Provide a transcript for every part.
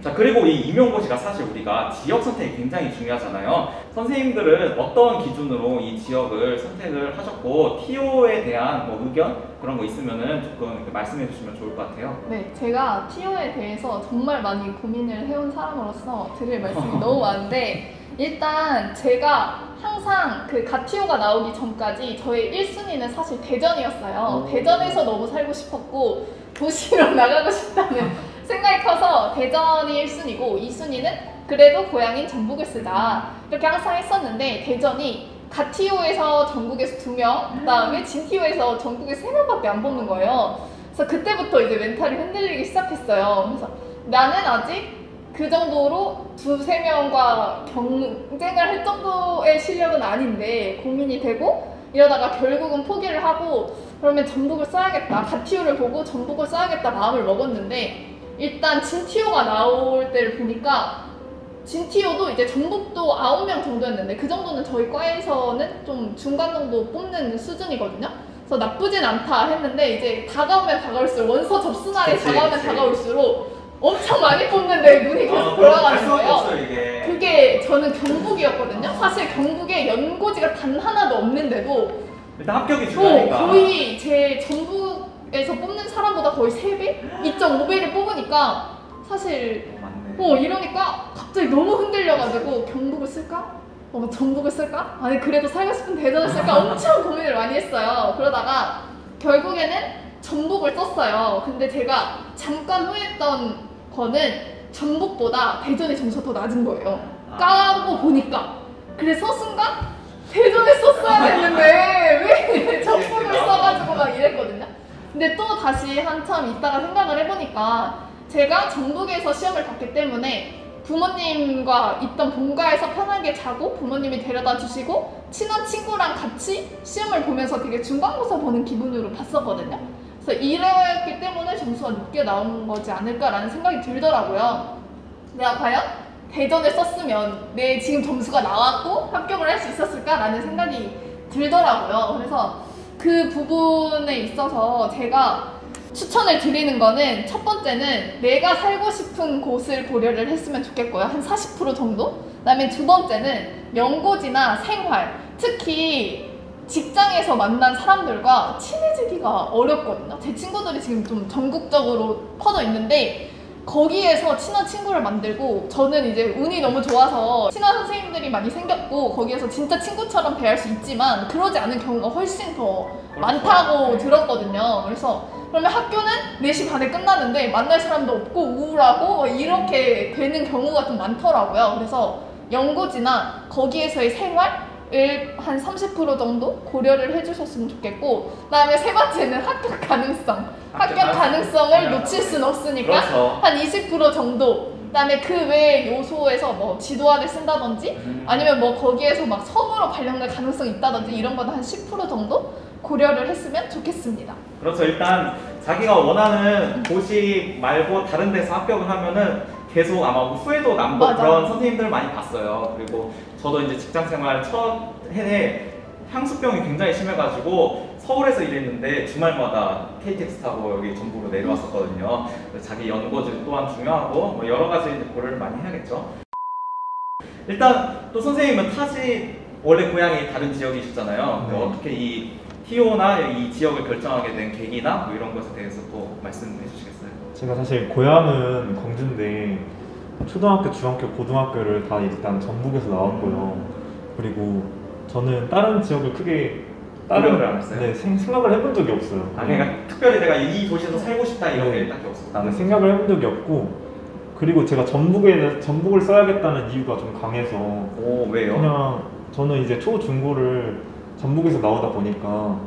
자, 그리고 이 임용고시가 사실 우리가 지역 선택이 굉장히 중요하잖아요. 선생님들은 어떤 기준으로 이 지역을 선택을 하셨고 TO에 대한 뭐 의견 그런 거 있으면은 조금 말씀해 주시면 좋을 것 같아요. 네, 제가 TO에 대해서 정말 많이 고민을 해온 사람으로서 드릴 말씀이 너무 많은데 일단 제가 항상 그 갓티오가 나오기 전까지 저의 1순위는 사실 대전이었어요. 대전에서 너무 살고 싶었고 도시로 나가고 싶다는 생각이 커서 대전이 1순위고 2순위는 그래도 고향인 전북을 쓰자 이렇게 항상 했었는데 대전이 갓티오에서 전국에서 2명, 그 다음에 진티오에서 전국에서 3명밖에 안 뽑는 거예요. 그래서 그때부터 이제 멘탈이 흔들리기 시작했어요. 그래서 나는 아직 그 정도로 2~3명과 경쟁을 할 정도의 실력은 아닌데 고민이 되고 이러다가 결국은 포기를 하고 그러면 전북을 써야겠다. 갓티오를 보고 전북을 써야겠다 마음을 먹었는데 일단 진티오가 나올 때를 보니까 진티오도 이제 전북도 9명 정도였는데 그 정도는 저희 과에서는 좀 중간 정도 뽑는 수준이거든요. 그래서 나쁘진 않다 했는데 이제 다가오면 다가올수록 원서 접수날에 다가오면 다가올수록 엄청 많이 뽑는데 눈이 계속 돌아가는 거예요. 그게 저는 경북이었거든요. 사실 경북에 연고지가 단 하나도 없는데도 일단 합격이 중요하니까 거의 제 전북에서 뽑는 사람보다 거의 3배? 2.5배를 뽑으니까 사실 이러니까 갑자기 너무 흔들려가지고 경북을 쓸까? 전북을 쓸까? 아니 그래도 살고 싶은 대전을 쓸까? 엄청 고민을 많이 했어요. 그러다가 결국에는 전북을 썼어요. 근데 제가 잠깐 후회했던 거는 전북보다 대전의 점수가 더 낮은 거예요. 까고 보니까. 그래서 순간 대전에 썼어야 됐는데 왜 전북을 써가지고 막 이랬거든요. 근데 또 다시 한참 있다가 생각을 해보니까 제가 전북에서 시험을 봤기 때문에 부모님과 있던 본가에서 편하게 자고 부모님이 데려다 주시고 친한 친구랑 같이 시험을 보면서 되게 중간고사 보는 기분으로 봤었거든요. 그래서 이랬기 때문에 점수가 높게 나온 거지 않을까라는 생각이 들더라고요. 내가 과연 대전을 썼으면 내 지금 점수가 나왔고 합격을 할 수 있었을까라는 생각이 들더라고요. 그래서 그 부분에 있어서 제가 추천을 드리는 거는 첫 번째는 내가 살고 싶은 곳을 고려를 했으면 좋겠고요. 한 40% 정도? 그 다음에 두 번째는 연고지나 생활, 특히 직장에서 만난 사람들과 친해지기가 어렵거든요. 제 친구들이 지금 좀 전국적으로 퍼져 있는데 거기에서 친한 친구를 만들고 저는 이제 운이 너무 좋아서 친한 선생님들이 많이 생겼고 거기에서 진짜 친구처럼 대할 수 있지만 그러지 않은 경우가 훨씬 더 많다고 들었거든요. 그래서 그러면 학교는 4시 반에 끝나는데 만날 사람도 없고 우울하고 이렇게 되는 경우가 좀 많더라고요. 그래서 연고지나 거기에서의 생활을 한 30% 정도 고려를 해주셨으면 좋겠고 그 다음에 세 번째는 합격 가능성. 합격 가능성을 놓칠 수는 없으니까 그렇죠. 한 20% 정도. 그 다음에 그 외의 요소에서 뭐 지도안을 쓴다든지 아니면 뭐 거기에서 막 섬으로 발령될 가능성이 있다든지 이런 건 한 10% 정도 고려를 했으면 좋겠습니다. 그렇죠. 일단 자기가 원하는 곳이 말고 다른 데서 합격을 하면은 계속 아마 후회도 남고 그런 선생님들 많이 봤어요. 그리고 저도 이제 직장생활 첫 해에 향수병이 굉장히 심해가지고 서울에서 일했는데 주말마다 KTX 타고 여기 전북으로 내려왔었거든요. 자기 연고지 또한 중요하고 뭐 여러 가지 고려를 많이 해야겠죠. 일단 또 선생님은 타지 원래 고향이 다른 지역이셨잖아요. 근데 어떻게 이 TO나 이 지역을 결정하게 된 계기나 뭐 이런 것에 대해서 또 말씀해 주시겠어요? 제가 사실 고향은 광주인데 초등학교, 중학교, 고등학교를 다 일단 전북에서 나왔고요. 그리고 저는 다른 지역을 크게 생각을 안 했어요? 네, 생각을 해본 적이 없어요. 그러니까 특별히 내가 이 도시에서 살고 싶다 이런 게 딱히 없었어요. 생각을 해본 적이 없고 그리고 제가 전북을 써야겠다는 이유가 좀 강해서 왜요? 그냥 저는 이제 초, 중고를 전북에서 나오다 보니까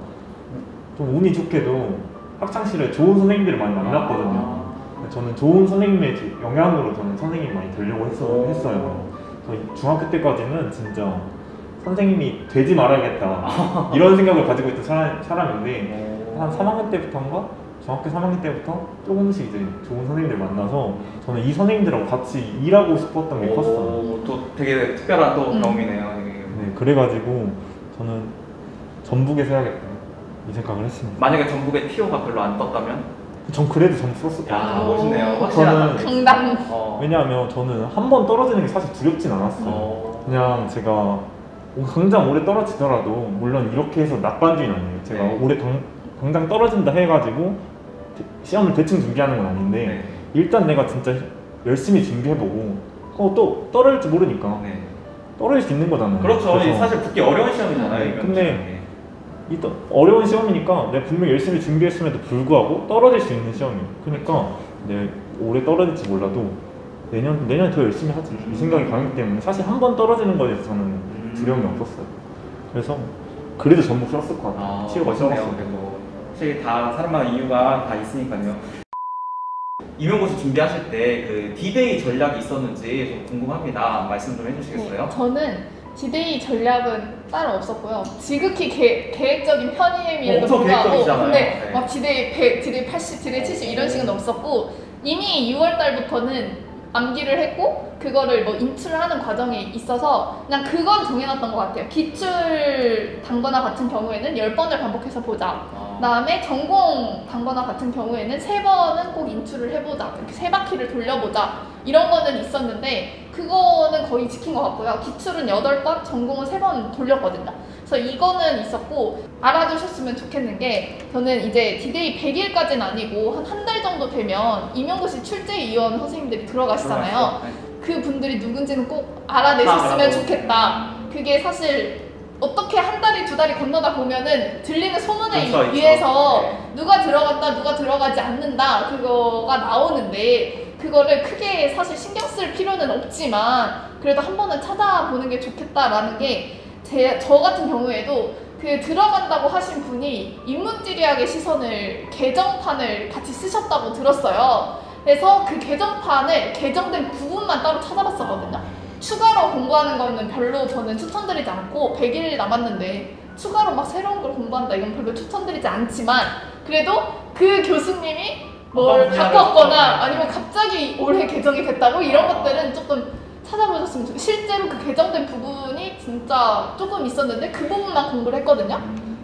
좀 운이 좋게도 학창시절에 좋은 선생님들을 많이 만났거든요. 저는 좋은 선생님의 영향으로 저는 선생님 많이 되려고 했어요. 중학교 때까지는 진짜 선생님이 되지 말아야겠다 이런 생각을 가지고 있던 사람인데 한 3학년 때부터인가? 중학교 3학년 때부터 조금씩 이제 좋은 선생님들 만나서 저는 이 선생님들하고 같이 일하고 싶었던 게 컸어요. 또 되게 특별한 또 경험이네요. 네, 그래가지고 저는 전북에서 해야겠다 이 생각을 했습니다. 만약에 전북에 TO가 별로 안 떴다면? 전 그래도 점수 썼을 거예요. 야, 멋있네요. 확실하다. 강당. 왜냐하면 저는 한 번 떨어지는 게 사실 두렵진 않았어요. 그냥 제가 당장 오래 떨어지더라도, 물론 이렇게 해서 나빠지는 아니에요. 제가 네. 올해 당장 떨어진다 해가지고 시험을 대충 준비하는 건 아닌데, 네. 일단 내가 진짜 열심히 준비해보고 또 떨어질지 모르니까 네. 떨어질 수 있는 거잖아요. 그렇죠. 그래서 사실 붙기 어려운 시험이잖아요. 네, 이건. 근데 어려운 시험이니까 내가 분명히 열심히 준비했음에도 불구하고 떨어질 수 있는 시험이에요. 그러니까 내가 올해 떨어질지 몰라도 내년에 더 열심히 하지, 이 생각이 강하기 때문에 사실 한 번 떨어지는 거에 대해서 저는 두려움이 없었어요. 그래서 그래도 전부 썼을 것 같아요. 치료가 멋있네요. 써봤어요. 그리고 확실히 다 사람마다 이유가 다 있으니까요. 임용고시 준비하실 때 그 D-Day 전략이 있었는지 좀 궁금합니다. 말씀 좀 해주시겠어요? 네, 저는 D-Day 전략은 따로 없었고요. 지극히 계획적인 편임에도 엄청 불구하고 계획적이잖아요. 근데 네. 막 D-Day 100, D-Day 80, D-Day 70 이런 식은 없었고, 이미 6월 달부터는 암기를 했고 그거를 뭐 인출을 하는 과정에 있어서 그냥 그건 정해놨던 것 같아요. 기출 단거나 같은 경우에는 10번을 반복해서 보자. 그다음에 전공 단거나 같은 경우에는 3번은 꼭 인출을 해보자. 이렇게 3바퀴를 돌려보자. 이런 거는 있었는데 그거는 거의 지킨 것 같고요. 기출은 8번, 전공은 3번 돌렸거든요. 그래서 이거는 있었고, 알아두셨으면 좋겠는 게, 저는 이제 D-Day 100일까지는 아니고 한 달 정도 되면 임용고시 출제위원 선생님들이 들어가시잖아요. 그 분들이 누군지는 꼭 알아내셨으면 좋겠다. 그게 사실 어떻게 한 달이 2달이 건너다 보면은 들리는 소문에 그렇죠, 의해서 네. 누가 들어간다 누가 들어가지 않는다 그거가 나오는데, 그거를 크게 사실 신경 쓸 필요는 없지만 그래도 한 번은 찾아보는 게 좋겠다라는 게, 저 같은 경우에도 그 들어간다고 하신 분이 인문지리학의 시선을 개정판을 같이 쓰셨다고 들었어요. 그래서 그 개정판을 개정된 부분만 따로 찾아봤었거든요. 추가로 공부하는 거는 별로 저는 추천드리지 않고, 100일 남았는데 추가로 막 새로운 걸 공부한다 이건 별로 추천드리지 않지만, 그래도 그 교수님이 뭘 바꿨거나 아니면 갑자기 올해 개정이 됐다고 이런 것들은 조금 찾아보셨으면 좋겠어요. 실제로 그 개정된 부분이 진짜 조금 있었는데 그 부분만 공부를 했거든요.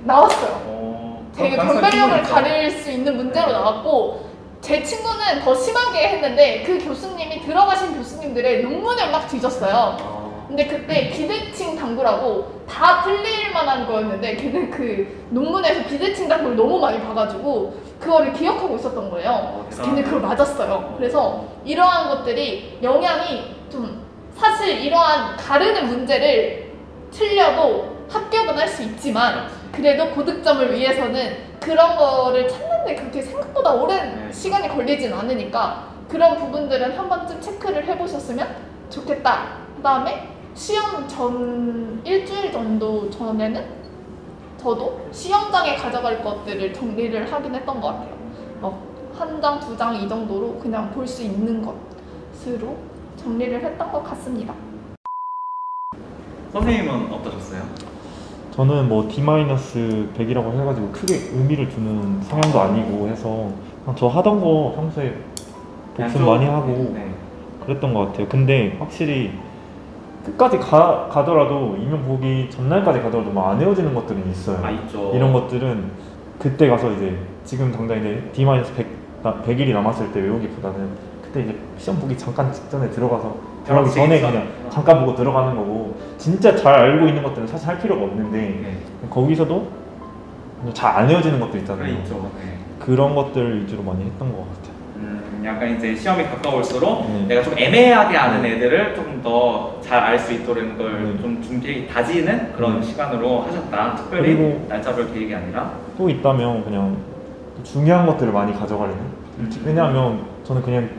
나왔어요. 되게 변별력을 가릴 수 있는 문제로 나왔고, 제 친구는 더 심하게 했는데 그 교수님이 들어가신 교수님들의 논문을 막 뒤졌어요. 근데 그때 비대칭 당구라고 다 틀릴 만한 거였는데 걔는 그 논문에서 비대칭 당구를 너무 많이 봐가지고 그거를 기억하고 있었던 거예요. 그래서 걔는 그걸 맞았어요. 그래서 이러한 것들이 영향이 좀, 사실 이러한 가르는 문제를 틀려도 합격은 할 수 있지만 그래도 고득점을 위해서는 그런 거를 찾는데 그렇게 생각보다 오랜 시간이 걸리진 않으니까 그런 부분들은 한 번쯤 체크를 해보셨으면 좋겠다. 그 다음에 시험 전 일주일 정도 전에는 저도 시험장에 가져갈 것들을 정리를 하긴 했던 것 같아요. 한 장, 2장 이 정도로 그냥 볼 수 있는 것으로 정리를 했던 것 같습니다. 선생님은 어떠셨어요? 저는 뭐 D-100이라고 해가지고 크게 의미를 두는 성향도 아니고 해서 그냥 저 하던 거 평소에 복습 많이 하고 그랬던 것 같아요. 근데 확실히 끝까지 가더라도 임용 보기 전날까지 가더라도 막 안 헤어지는 것들은 있어요. 있죠. 이런 것들은 그때 가서 이제 지금 당장 이제 D-100일이 남았을 때 외우기보다는 그때 이제 시험 보기 잠깐 직전에 들어가기 전에 그냥 잠깐 보고 들어가는 거고, 진짜 잘 알고 있는 것들은 사실 할 필요가 없는데 거기서도 잘 안 헤어지는 것들 있잖아요. 있죠. 그런 것들 위주로 많이 했던 것 같아요. 약간 이제 시험이 가까울수록 내가 좀 애매하게 아는 애들을 조금 더 잘 알 수 있도록 걸 좀 다지는 그런 시간으로 하셨다. 특별히 그리고 날짜별 계획이 아니라. 또 있다면 그냥 중요한 것들을 많이 가져가려는. 왜냐하면 저는 그냥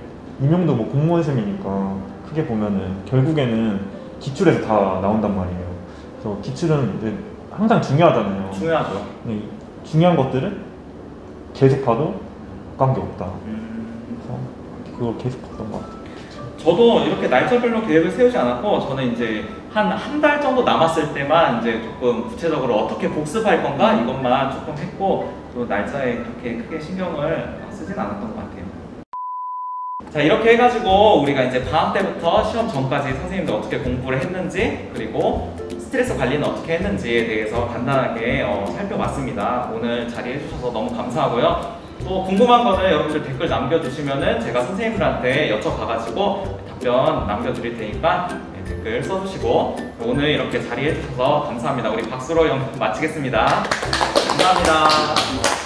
임용도 뭐 공무원 시험이니까 크게 보면은 결국에는 기출에서 다 나온단 말이에요. 그래서 기출은 이제 항상 중요하잖아요. 중요하죠. 중요한 것들은 계속 봐도 아까운 게 없다. 그래서 그걸 계속 봤던 것 같아요. 저도 이렇게 날짜별로 계획을 세우지 않았고, 저는 이제 한 달 정도 남았을 때만 이제 조금 구체적으로 어떻게 복습할 건가 이것만 조금 했고, 또 날짜에 그렇게 크게 신경을 쓰진 않았던 것 같아요. 자, 이렇게 해가지고 우리가 이제 방학 때부터 시험 전까지 선생님들 어떻게 공부를 했는지, 그리고 스트레스 관리는 어떻게 했는지에 대해서 간단하게 살펴봤습니다. 오늘 자리해 주셔서 너무 감사하고요. 또 궁금한 거는 여러분들 댓글 남겨주시면은 제가 선생님들한테 여쭤봐가지고 답변 남겨드릴 테니까 댓글 써주시고 오늘 이렇게 자리해 주셔서 감사합니다. 우리 박수로 영상 마치겠습니다. 감사합니다.